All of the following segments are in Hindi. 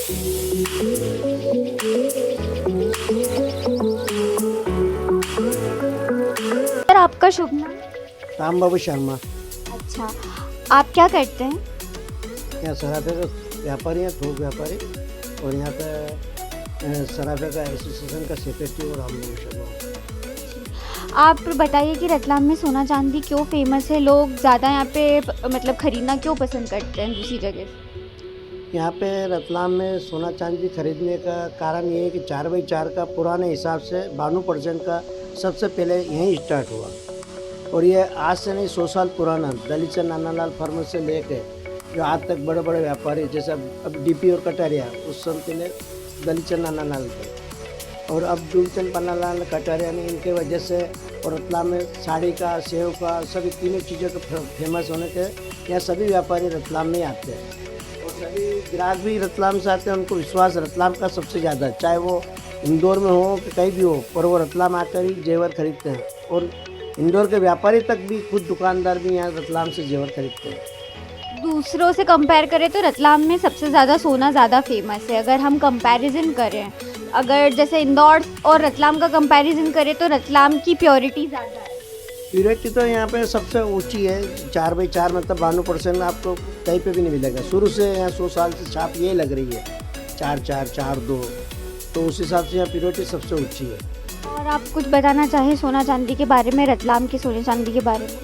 सर आपका शुभ नाम? राम बाबू शर्मा। अच्छा, आप क्या करते हैं? यहाँ सराफे का व्यापारी हैं, थोक व्यापारी, और यहाँ पे सराफे का एसोसिएशन का सेक्रेटरी और राम बाबू शर्मा। आप बताइए कि रतलाम में सोना चांदी क्यों फेमस है, लोग ज़्यादा यहाँ पे मतलब ख़रीदना क्यों पसंद करते हैं दूसरी जगह से? यहाँ पे रतलाम में सोना चांदी खरीदने का कारण ये है कि 4x4 का पुराने हिसाब से 92% का सबसे पहले यहीं स्टार्ट हुआ, और ये आज से नहीं 100 साल पुराना दलीचंद चंद नानालाल फर्म से लेके जो आज तक बड़े बड़े व्यापारी जैसे अब डीपी और कटारिया उस समय पहले दलीचंद चंद नानालाल थे, और अब दुलचंद पन्नालाल कटारिया ने इनके वजह से और रतलाम में साड़ी का, सेव का, सभी तीनों चीज़ों के फेमस होने के यहाँ सभी व्यापारी रतलाम में आते हैं, और सभी ग्राहक भी रतलाम से आते हैं। उनको विश्वास रतलाम का सबसे ज़्यादा, चाहे वो इंदौर में हो कि कहीं भी हो, पर वो रतलाम आकर ही जेवर खरीदते हैं, और इंदौर के व्यापारी तक भी, खुद दुकानदार भी यहाँ रतलाम से जेवर खरीदते हैं। दूसरों से कंपेयर करें तो रतलाम में सबसे ज़्यादा सोना ज़्यादा फेमस है। अगर हम कंपैरिजन करें, अगर जैसे इंदौर और रतलाम का कंपैरिजन करें तो रतलाम की प्योरिटी ज़्यादा है। प्योरिटी तो यहाँ पे सबसे ऊंची है, 4x4 मतलब 92% आपको कहीं पे भी नहीं मिलेगा। शुरू से यहाँ 100 साल से छाप ये लग रही है 4-4, 4-2, तो उस हिसाब से यहाँ प्योरिटी सबसे ऊंची है। और आप कुछ बताना चाहें सोना चांदी के बारे में, रतलाम के सोने चांदी के बारे में?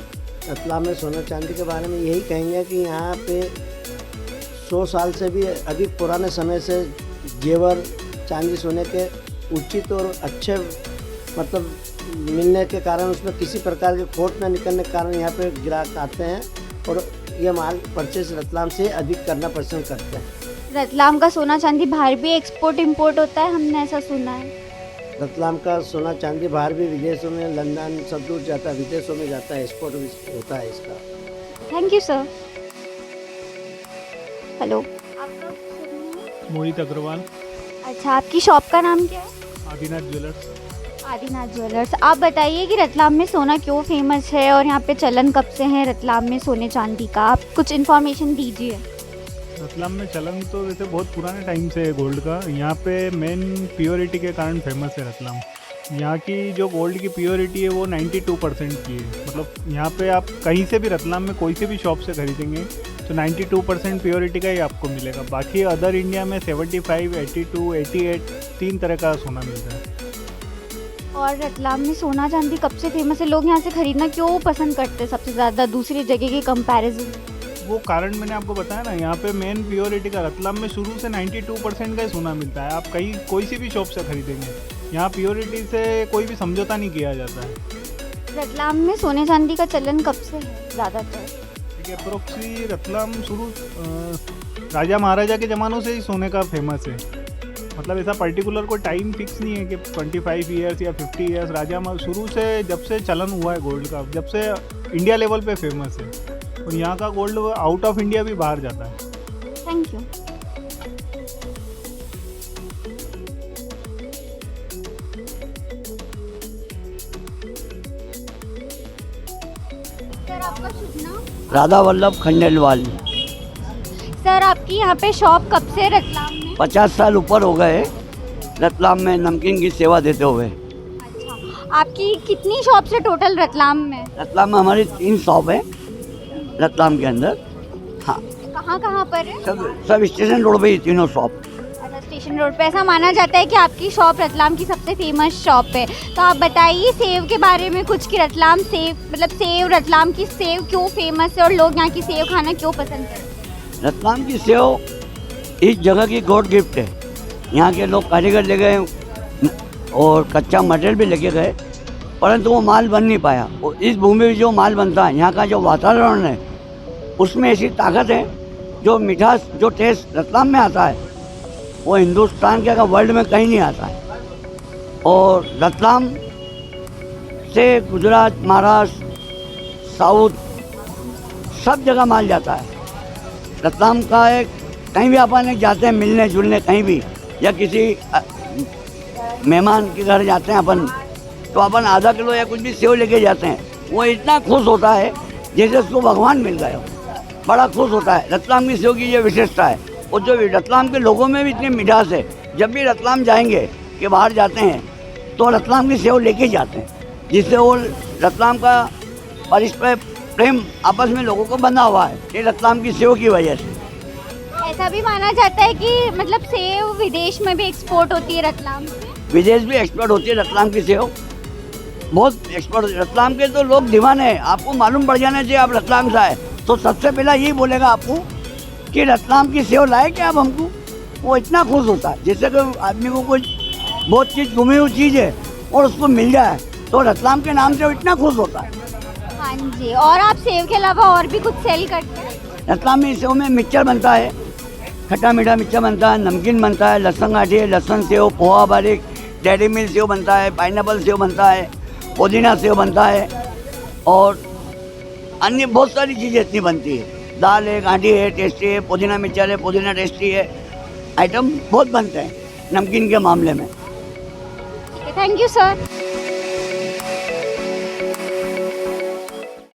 रतलाम में सोना चांदी के बारे में यही कहेंगे कि यहाँ पे 100 साल से भी अधिक पुराने समय से जेवर, चांदी, सोने के उचित और अच्छे मतलब मिलने के कारण, उसमें किसी प्रकार के खोट न निकलने के कारण यहाँ पे ग्राहक आते हैं और ये माल परचेज रतलाम से अधिक करना पसंद करते हैं। रतलाम का सोना चांदी बाहर भी एक्सपोर्ट इंपोर्ट होता है, हमने ऐसा सुना है। रतलाम का सोना चांदी बाहर भी, विदेशों में, लंदन सब दूर जाता है, विदेशों में जाता है, एक्सपोर्ट भी होता है इसका। Thank you sir. Hello, Mohit Agarwal. अच्छा, आपकी शॉप का नाम क्या है? आदिनाथ ज्वेलर्स। आदिनाथ ज्वेलर्स। आप बताइए कि रतलाम में सोना क्यों फेमस है और यहाँ पे चलन कब से है रतलाम में सोने चांदी का, आप कुछ इन्फॉर्मेशन दीजिए। रतलाम में चलन तो वैसे बहुत पुराने टाइम से है गोल्ड का। यहाँ पे मेन प्योरिटी के कारण फेमस है रतलाम। यहाँ की जो गोल्ड की प्योरिटी है वो 92% की है। मतलब यहाँ पे आप कहीं से भी रतलाम में कोई से भी शॉप से खरीदेंगे तो 92% प्योरिटी का ही आपको मिलेगा। बाकी अदर इंडिया में 75, 82, 88 3 तरह का सोना मिलता है। और रतलाम में सोना चांदी कब से फेमस है, लोग यहाँ से खरीदना क्यों पसंद करते हैं सबसे ज़्यादा दूसरी जगह के कंपैरिजन? वो कारण मैंने आपको बताया ना, यहाँ पे मेन प्योरिटी का, रतलाम में शुरू से 92% का ही सोना मिलता है। आप कहीं कोई सी भी शॉप से खरीदेंगे, यहाँ प्योरिटी से कोई भी समझौता नहीं किया जाता है। रतलाम में सोने चांदी का चलन कब से है ज़्यादातर? ठीक है, अप्रोक्सी रतलाम शुरू राजा महाराजा के ज़मानों से ही सोने का फेमस है। मतलब ऐसा पर्टिकुलर कोई टाइम फिक्स नहीं है कि 25 ईयर्स या 50 ईयर्स। राजा शुरू से जब से चलन हुआ है गोल्ड का, जब से इंडिया लेवल पे फेमस है, और यहाँ का गोल्ड आउट ऑफ इंडिया भी बाहर जाता है। Thank you. सर आपका शुभ नाम? राधा वल्लभ खंडेलवाल। सर आपकी यहाँ पे शॉप कब से है रतलाम में? 50 साल ऊपर हो गए रतलाम में नमकीन की सेवा देते हुए। अच्छा, आपकी कितनी शॉप्स है टोटल रतलाम में? रतलाम में हमारी 3 शॉप है रतलाम के अंदर। हाँ, कहाँ पर है? सब स्टेशन रोड पे ही तीनों शॉप। अच्छा, स्टेशन रोड पे। ऐसा माना जाता है कि आपकी शॉप रतलाम की सबसे फेमस शॉप है। तो आप बताइए सेव के बारे में कुछ, कि रतलाम सेव, मतलब सेव, रतलाम की सेव क्यों फेमस है और लोग यहाँ की सेव खाना क्यों पसंद करते हैं? रतलाम की सेव इस जगह की गॉड गिफ्ट है। यहाँ के लोग कारीगर ले गए और कच्चा मटेरियल भी लेके गए, परंतु वो माल बन नहीं पाया। और इस भूमि में जो माल बनता है, यहाँ का जो वातावरण है, उसमें ऐसी ताकत है, जो मिठास, जो टेस्ट रतलाम में आता है वो हिंदुस्तान के, वर्ल्ड में कहीं नहीं आता है। और रतलाम से गुजरात, महाराष्ट्र, साउथ सब जगह माल जाता है। रतलाम का एक, कहीं भी अपन जाते हैं मिलने जुलने कहीं भी, या किसी मेहमान के घर जाते हैं अपन, तो अपन आधा किलो या कुछ भी सेव लेके जाते हैं, वो इतना खुश होता है जैसे उसको भगवान मिल गए हो, बड़ा खुश होता है। रतलाम की सेव की ये विशेषता है। और जो रतलाम के लोगों में भी इतनी मिठास है, जब भी रतलाम जाएंगे कि बाहर जाते हैं तो रतलाम की सेव लेके जाते हैं, जिससे वो रतलाम का परस्पर प्रेम आपस में लोगों को बना हुआ है, ये रतलाम की सेव की वजह से। ऐसा भी माना जाता है कि मतलब सेव विदेश में भी एक्सपोर्ट होती है रतलाम से। विदेश भी एक्सपोर्ट होती है रतलाम की सेव, बहुत एक्सपोर्ट। रतलाम के तो लोग दीवाने हैं, आपको मालूम पड़ जाना चाहिए आप रतलाम से आए तो सबसे पहला यही बोलेगा आपको कि रतलाम की सेव लाए क्या आप हमको। वो इतना खुश होता है, जैसे कि आदमी को कुछ बहुत चीज़ घूमी हुई चीज़ है और उसको मिल जाए तो रतलाम के नाम से वो इतना खुश होता है। हाँ जी, और आप सेव के अलावा और भी कुछ सेल करते हैं? रतलाम में सेव में मिक्सचर बनता है, खट्टा मीठा मिक्सचर बनता है, नमकीन बनता है, लहसुन गाठी, लहसुन सेव, पोहा बारीक, डेयरी मिल्क सेव बनता है, पाइनएप्पल सेव बनता है, पुदीना सेव बनता है और अन्य बहुत सारी चीज़ें इतनी बनती है। दाल है, गांठी है, टेस्टी है, पुदीना मिक्सचर है, पुदीना टेस्टी है, आइटम बहुत बनते हैं नमकीन के मामले में। Thank you sir.